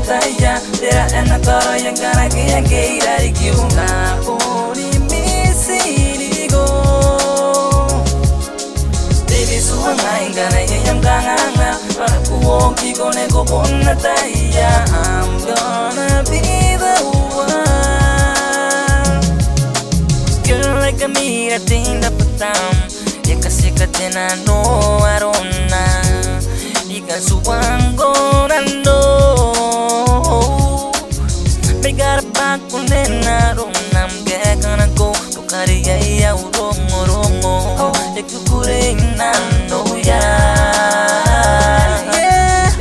taya tera ena koro yang kana yang keira kiu na poni misirigo baby suangai kana yang kanganga para kuoki kone ko ponna taya I'm gonna be the one girl like a mira tinda patam ya kasih katena no arona ikan suangorando pegar paku nena ronam gekanako tukari ya urongo rongo ekukurena no ya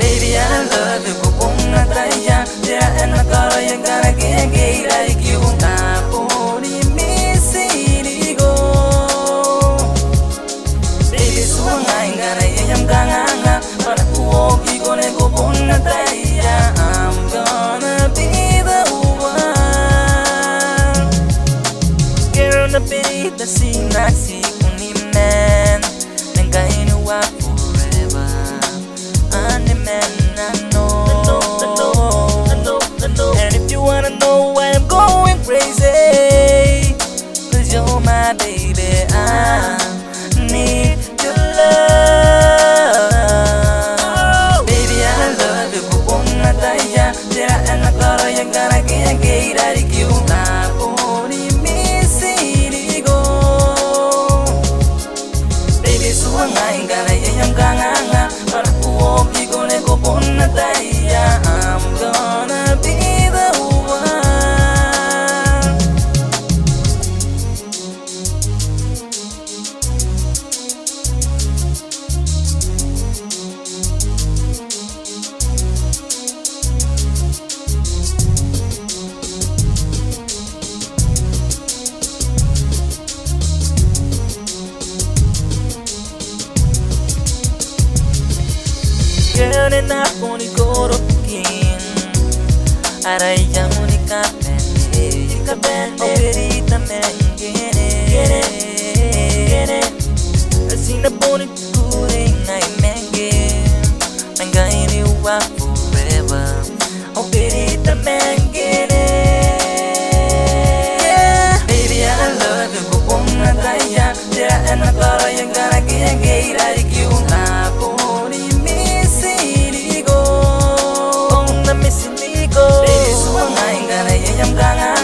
baby I love you kupuna taya tera ena karo yang gara geira ikiunta poni misirigo baby suangai gara yang kanganga para kuoki kone kupuna taya I'm gonna be the one girl na perita sinasi kunimen nengkainu wa forever ane men I know and if you wanna know why I'm going crazy cause you're my baby I need your love baby I love you kupuna taya tera ena karo yang gara yang keira kiu na poni misirigo baby suangai gara yang kanganga para kuoki kone kupuna taya I'm gonna be the one girl and I poni korokin aray yang unika pende operita mengene asina poni kuring ay menge mengaini wa forever operita mengene baby I love you kupuna taya tera ena karo yang gara yang keira kiu na poni misirigo baby suangai gara yang kanganga